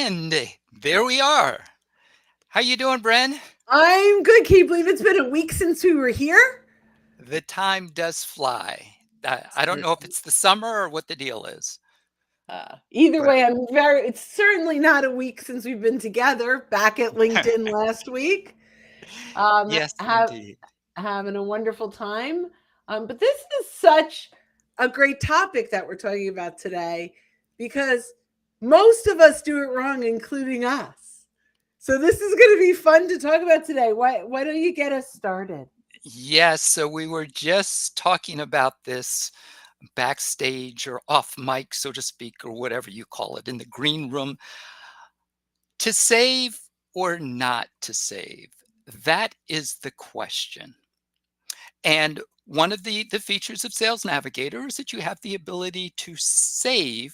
And there we are. How you doing, Brynne? I'm good. Can you believe it's been a week since we were here? The time does fly. I don't know if it's the summer or what the deal is, Either but way, it's certainly not a week since we've been together back at LinkedIn last week. Um, yes, have, indeed. Having a wonderful time. But this is such a great topic that we're talking about today because most of us do it wrong, including us. So this is going to be fun to talk about today. Why don't you get us started? Yes, so we were just talking about this backstage or off mic, so to speak, or whatever you call it, in the green room. To save or not to save? That is the question. And one of the features of Sales Navigator is that you have the ability to save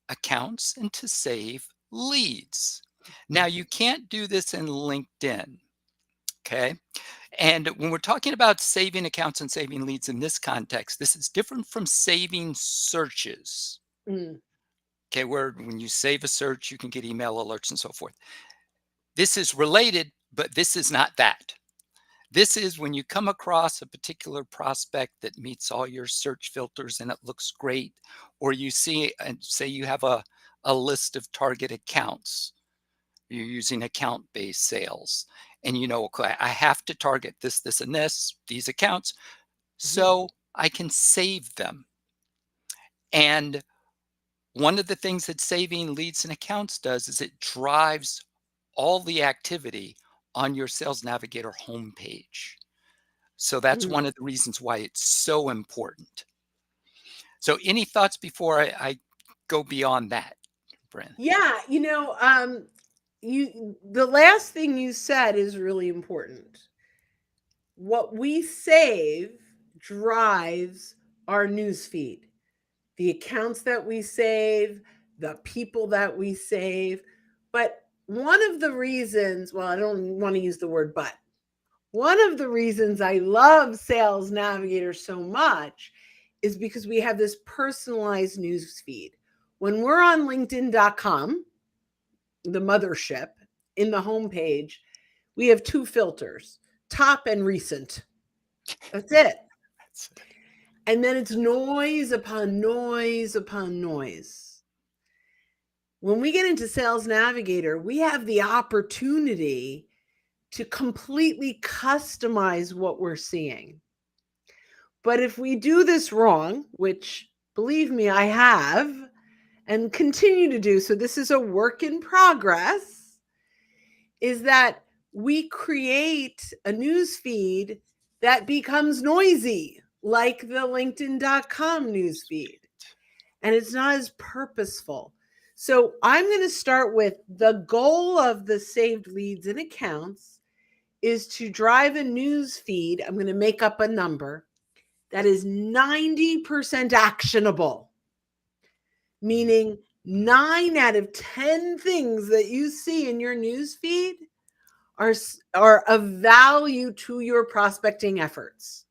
accounts and to save leads. Now, you can't do this in LinkedIn, okay? And when we're talking about saving accounts and saving leads in this context, this is different from saving searches, Mm, okay? Where when you save a search, you can get email alerts and so forth. This is related, but this is not that. This is when you come across a particular prospect that meets all your search filters and it looks great, or you see and say you have a list of target accounts. You're using account-based sales. And you know, okay, I have to target this, this, and this, these accounts, mhm, so I can save them. And one of the things that saving leads and accounts does is it drives all the activity on your Sales Navigator homepage. So that's mhm. one of the reasons why it's so important. So any thoughts before I go beyond that, Brynne? Yeah, you the last thing you said is really important. What we save drives our news feed. The accounts that we save, the people that we save. But one of the reasons, well, I don't want to use the word but. One of the reasons I love Sales Navigator so much is because we have this personalized news feed. When we're on LinkedIn.com, the mothership, in the homepage, we have two filters, top and recent. That's it. That's it. And then it's noise upon noise upon noise. When we get into Sales Navigator, we have the opportunity to completely customize what we're seeing. But if we do this wrong, which believe me, I have and continue to do, so this is a work in progress, is that we create a news feed that becomes noisy, like the LinkedIn.com news feed, and it's not as purposeful. So I'm going to start with the goal of the saved leads and accounts is to drive a news feed. I'm going to make up a number that is 90% actionable, Mhm. meaning 9 out of 10 things that you see in your news feed are of value to your prospecting efforts,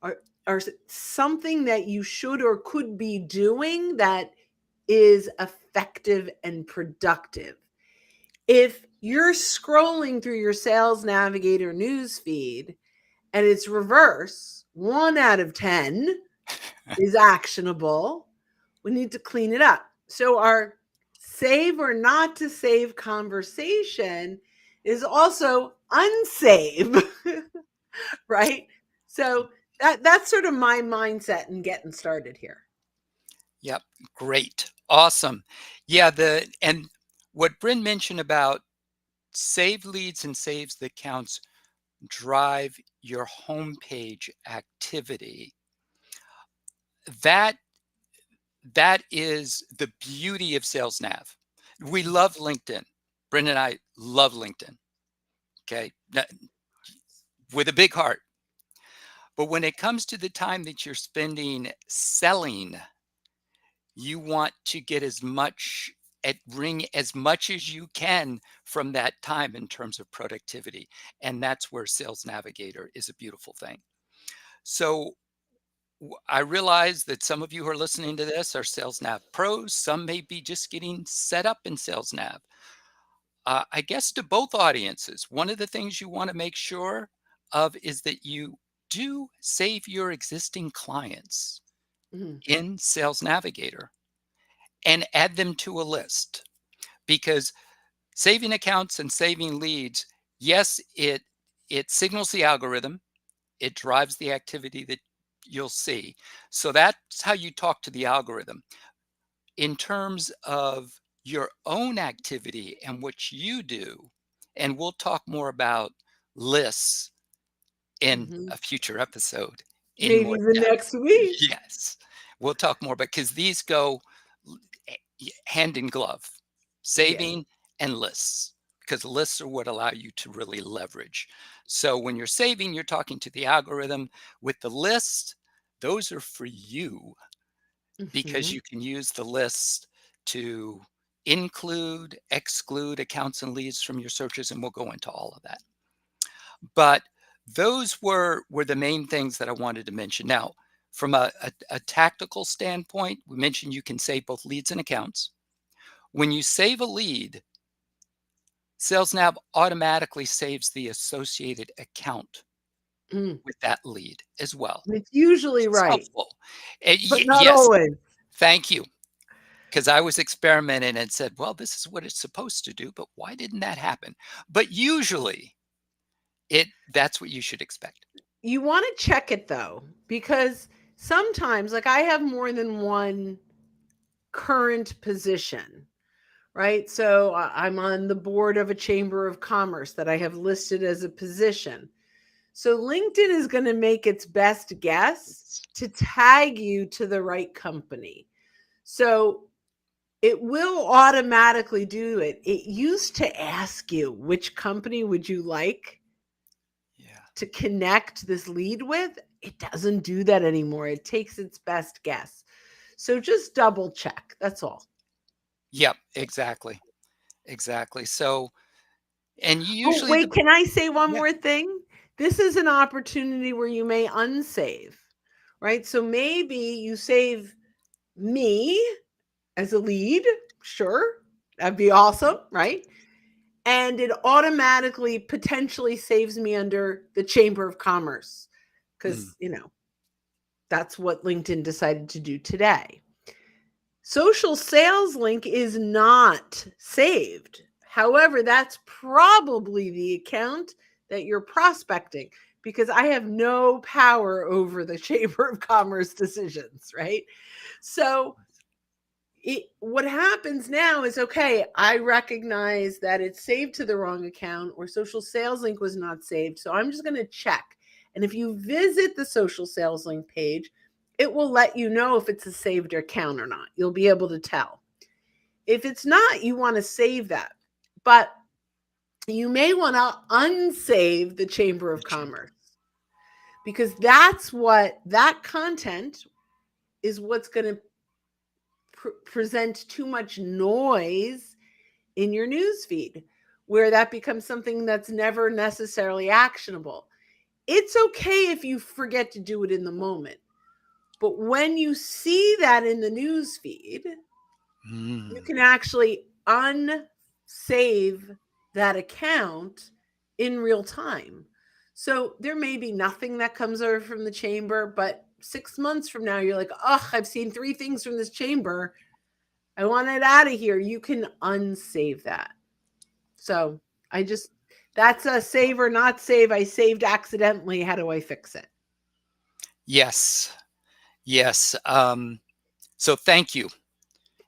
are, are something that you should or could be doing that is effective and productive. If you're scrolling through your Sales Navigator news feed and it's reverse, 1 out of 10 is actionable, we need to clean it up. So our save or not to save conversation is also unsave, right? So that's sort of my mindset in getting started here. Yep, great, awesome. Yeah, and what Brynne mentioned about save leads and saves the accounts drive your homepage activity. That that is the beauty of Sales Nav. We love LinkedIn. Brynne and I love LinkedIn. Okay, with a big heart. But when it comes to the time that you're spending selling, you want to get as much wring as much as you can from that time in terms of productivity. And that's where Sales Navigator is a beautiful thing. So I realize that some of you who are listening to this are Sales Nav pros. Some may be just getting set up in Sales Nav. I guess to both audiences, one of the things you want to make sure of is that you do save your existing clients Mhm. in Sales Navigator and add them to a list, because saving accounts and saving leads, yes, it signals the algorithm, it drives the activity that you'll see. So that's how you talk to the algorithm. In terms of your own activity and what you do, and we'll talk more about lists in Mhm. a future episode in Maybe more the depth. next week. Yes, we'll talk more, because these go hand in glove, Yes. saving and lists, because lists are what allow you to really leverage. So when you're saving, you're talking to the algorithm. With the list, those are for you, because Mhm. you can use the list to include, exclude accounts and leads from your searches, and we'll go into all of that. But those were the main things that I wanted to mention. Now, from a tactical standpoint, we mentioned you can save both leads and accounts. When you save a lead, SalesNav automatically saves the associated account Mm. with that lead as well, It's usually which is right, helpful. but not Yes, always. thank you. Because I was experimenting and said, well, this is what it's supposed to do, but why didn't that happen? But usually that's what you should expect. You wanna check it though, because sometimes, like, I have more than one current position, right? So, I'm on the board of a chamber of commerce that I have listed as a position. So, LinkedIn is gonna make its best guess It's- to tag you to the right company. So, it will automatically do it. It used to ask you, which company would you like Yeah. to connect this lead with? It doesn't do that anymore. It takes its best guess. So just double check. That's all. Yep, exactly. Exactly. So, and Oh, usually wait, can I say one yeah. more thing? This is an opportunity where you may unsave, right? So maybe you save me as a lead. Sure. That'd be awesome, right? And it automatically potentially saves me under the Chamber of Commerce Mm, because, that's what LinkedIn decided to do today. Social sales link is not saved. However, that's probably the account that you're prospecting because I have no power over the Chamber of Commerce decisions, right? So what happens now is okay, I recognize that it's saved to the wrong account or social sales link was not saved. So I'm just going to check. And if you visit the social sales link page, it will let you know if it's a saved account or not. You'll be able to tell. If it's not, you want to save that. But you may want to unsave the Chamber the of chamber. Commerce because that's what that content is what's going to present too much noise in your news feed where that becomes something that's never necessarily actionable. It's okay if you forget to do it in the moment. But when you see that in the news feed, you Mm, can actually unsave that account in real time. So there may be nothing that comes over from the chamber, but 6 months from now, you're like, oh, I've seen 3 things from this chamber. I want it out of here. You can unsave that. So I just, that's a save or not save. I saved accidentally. How do I fix it? yes. Yes. So thank you.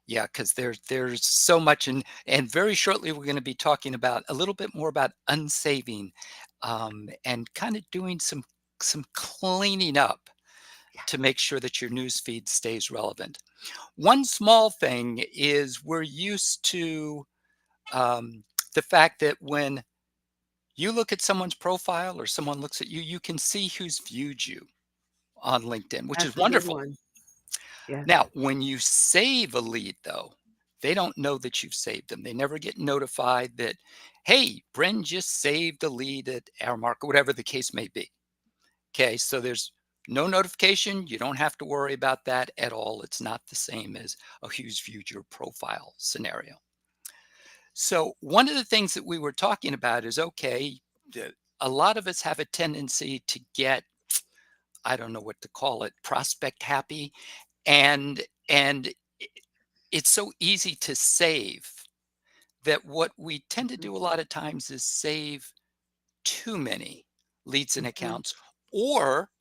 Yeah, because there's so much, and very shortly we're going to be talking about a little bit more about unsaving, and kind of doing some cleaning up to make sure that your news feed stays relevant. One small thing is we're used to the fact that when you look at someone's profile or someone looks at you, you can see who's viewed you on LinkedIn, which is That's a good wonderful. one. Yes. Now, when you save a lead, though, they don't know that you've saved them. They never get notified that, hey, Brynne just saved a lead at our market, whatever the case may be. Okay, so there's No notification, you don't have to worry about that at all. It's not the same as a who's viewed your profile scenario. So, one of the things that we were talking about is okay, a lot of us have a tendency to get, I don't know what to call it, prospect happy, and and i- it's so easy to save that what we tend to do a lot of times is save too many leads and Mhm. accounts, or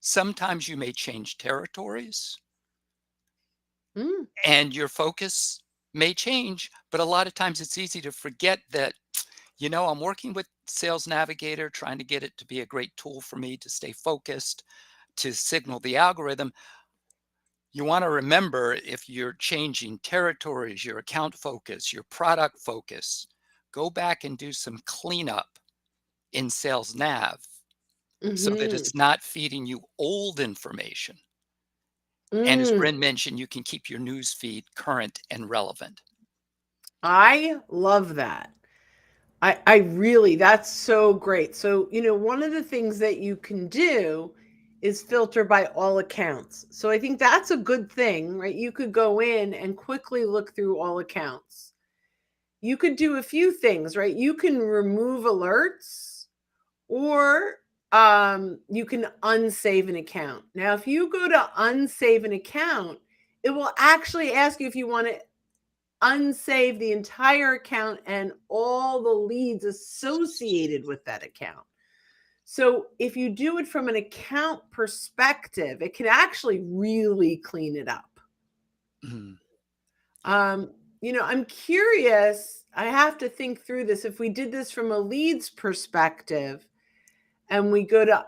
sometimes you may change territories Mm, and your focus may change, but a lot of times it's easy to forget that, I'm working with Sales Navigator, trying to get it to be a great tool for me to stay focused, to signal the algorithm. You want to remember, if you're changing territories, your account focus, your product focus, go back and do some cleanup in Sales Nav so that mhm. it's not feeding you old information. And as Mm. Brynne mentioned, you can keep your news feed current and relevant. I love that. I really, that's so great. So, one of the things that you can do is filter by all accounts. So I think that's a good thing, right? You could go in and quickly look through all accounts. You could do a few things, right? You can remove alerts, or you can unsave an account. Now, if you go to unsave an account, it will actually ask you if you want to unsave the entire account and all the leads associated with that account. So if you do it from an account perspective, it can actually really clean it up. Mhm. Um, I'm curious. I have to think through this. If we did this from a leads perspective, and we go to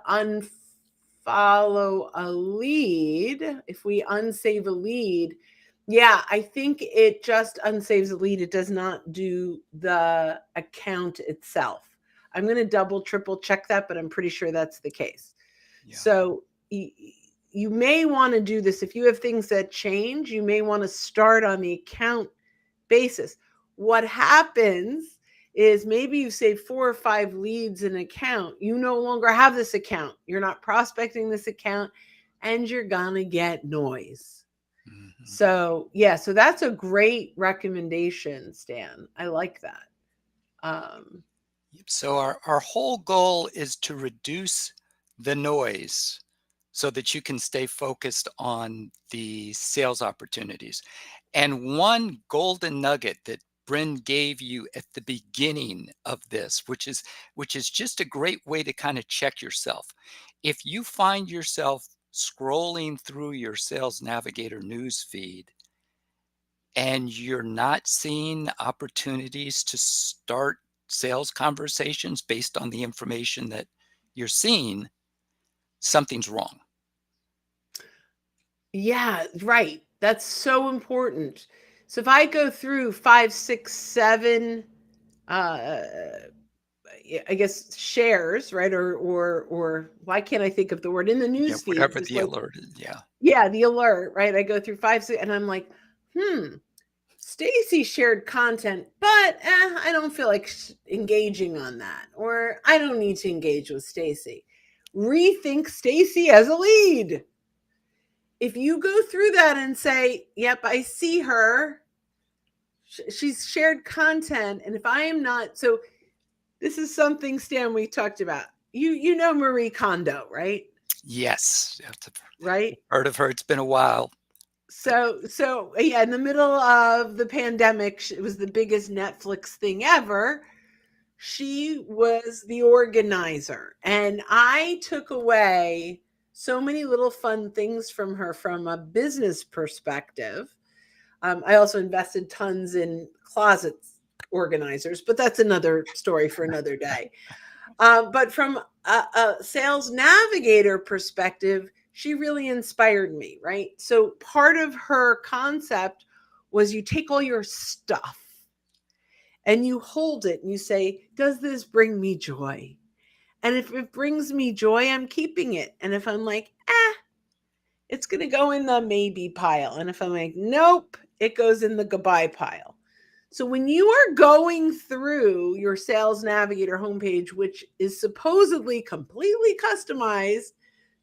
unfollow a lead, if we unsave a lead, yeah, I think it just unsaves a lead. It does not do the account itself. I'm going to double, triple check that, but I'm pretty sure that's the case. Yeah. So you may want to do this. If you have things that change, you may want to start on the account basis. What happens is maybe you save 4 or 5 leads in an account. You no longer have this account. You're not prospecting this account, and you're going to get noise. Mhm. So, yeah, so that's a great recommendation, Stan. I like that. Um, Yep. So our whole goal is to reduce the noise so that you can stay focused on the sales opportunities. And one golden nugget that Brynne gave you at the beginning of this, which is just a great way to kind of check yourself. If you find yourself scrolling through your Sales Navigator news feed and you're not seeing opportunities to start sales conversations based on the information that you're seeing, something's wrong. yeah, right. That's so important. So if I go through 5, 6, 7, uh, I guess shares, right? Or why can't I think of the word in the Yeah, news feed? whatever Just the like, alert is. Yeah. yeah, the alert, right? I go through 5, 6, and I'm like, Stacy shared content, but I don't feel like engaging on that, or I don't need to engage with Stacy. Rethink Stacy as a lead. If you go through that and say, "Yep, I see her. She's shared content," and if I am not, so this is something, Stan, we talked about. You know Marie Kondo, right? Yes. I've Right? heard of her. It's been a while. But So yeah, in the middle of the pandemic, it was the biggest Netflix thing ever. She was the organizer, and I took away so many little fun things from her from a business perspective. I also invested tons in closet organizers, but that's another story for another day. But from a sales navigator perspective, she really inspired me, right? So part of her concept was you take all your stuff and you hold it and you say, does this bring me joy? And if it brings me joy, I'm keeping it. And if I'm like, it's going to go in the maybe pile. And if I'm like, nope, it goes in the goodbye pile. So when you are going through your Sales Navigator homepage, which is supposedly completely customized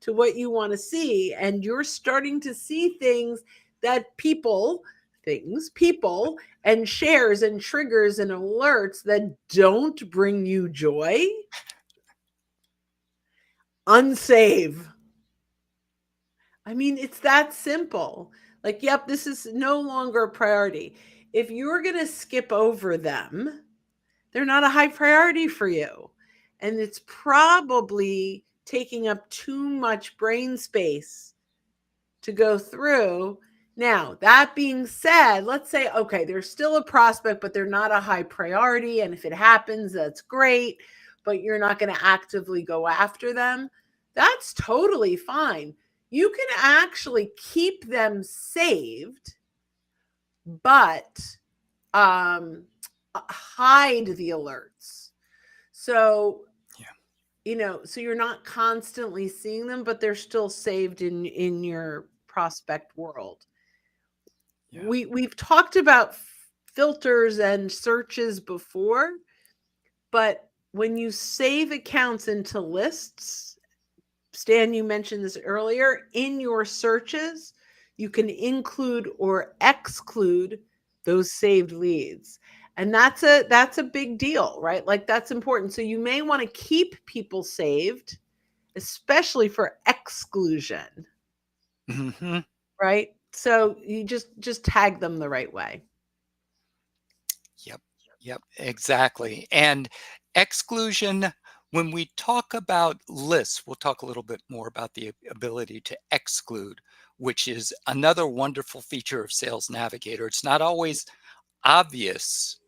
to what you want to see. And you're starting to see things that people, and shares and triggers and alerts that don't bring you joy, unsave. I mean, it's that simple. Like, yep, this is no longer a priority. If you're going to skip over them, they're not a high priority for you. And it's probably taking up too much brain space to go through. Now, that being said, let's say, okay, they're still a prospect, but they're not a high priority. And if it happens, that's great, but you're not going to actively go after them. That's totally fine. You can actually keep them saved, but hide the alerts. So, Yeah. so you're not constantly seeing them, but they're still saved in your prospect world. Yeah. We've talked about filters and searches before, but when you save accounts into lists, Stan, you mentioned this earlier, in your searches, you can include or exclude those saved leads. And that's a big deal, right? Like, that's important. So you may want to keep people saved, especially for exclusion, Hmm. right? So you just tag them the right way. Yep. Yep. Exactly. And exclusion, when we talk about lists, we'll talk a little bit more about the ability to exclude, which is another wonderful feature of Sales Navigator. It's not always obvious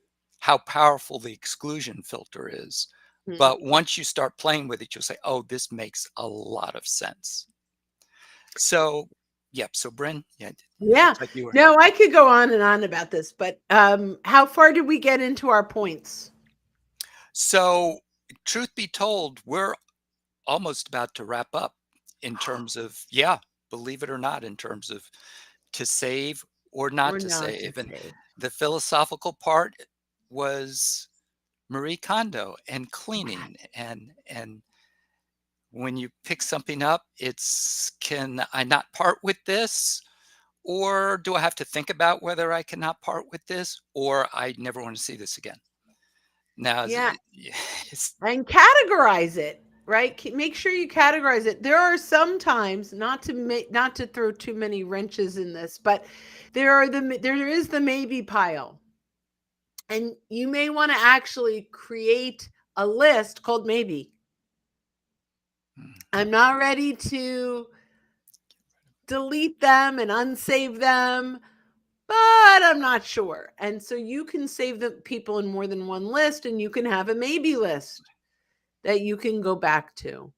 how powerful the exclusion filter is. Hmm. But once you start playing with it, you'll say, oh, this makes a lot of sense. So, yep. So, Brynne, yeah, it Yeah. looks like you were. No, I could go on and on about this, but how far did we get into our points? So, truth be told, we're almost about to wrap up in terms of, yeah, believe it or not, in terms of to save or not Or to not to save. And save. the philosophical part was Marie Kondo and Yeah. cleaning and when you pick something up, it's, can I not part with this? Or do I have to think about whether I cannot part with this? Or I never want to see this again. Now, Yeah. it's, And categorize it, right? Make sure you categorize it. There are some times, not to throw too many wrenches in this, but there is the maybe pile. And you may want to actually create a list called maybe. mm, I'm not ready to delete them and unsave them, but I'm not sure. And so you can save the people in more than one list, and you can have a maybe list that you can go back to.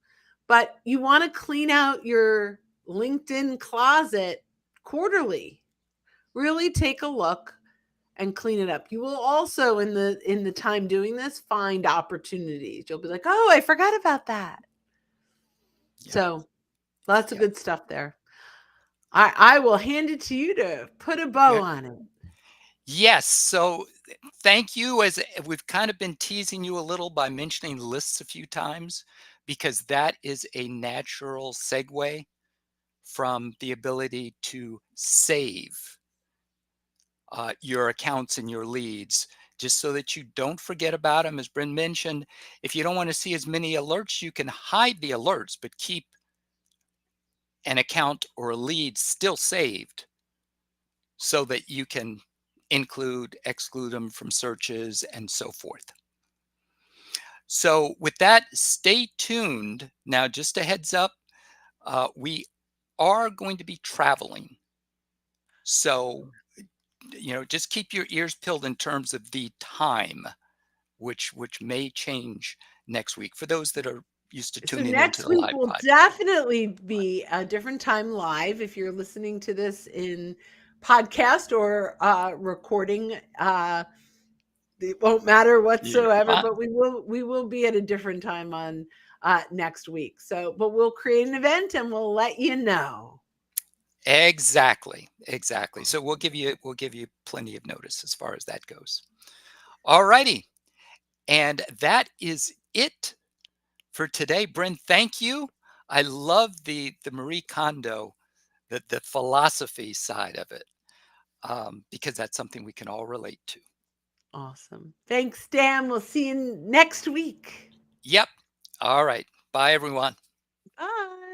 But you want to clean out your LinkedIn closet quarterly. Really take a look and clean it up. You will also, in the time doing this, find opportunities. You'll be like, "Oh, I forgot about that." yep, So, lots of yep, good stuff there. I will hand it to you to put a bow yep. on it. Yes. So thank you. As we've kind of been teasing you a little by mentioning lists a few times, because that is a natural segue from the ability to save your accounts and your leads, just so that you don't forget about them. As Brynne mentioned, if you don't want to see as many alerts, you can hide the alerts, but keep an account or a lead still saved so that you can include, exclude them from searches and so forth. So with that, stay tuned. Now, just a heads up, we are going to be traveling. So, just keep your ears peeled in terms of the time, which may change next week for those that are used to So tuning into next the week live will pod. definitely be a different time live if you're listening to this in podcast or recording. It won't matter You're whatsoever, fine. but we will be at a different time on next week. So, but we'll create an event and we'll let you know. Exactly, exactly. So we'll give you plenty of notice as far as that goes. All righty, and that is it for today. Brynne, thank you. I love the Marie Kondo, the philosophy side of it, because that's something we can all relate to. Awesome. Thanks, Dan. We'll see you next week. Yep. All right. Bye, everyone. Bye.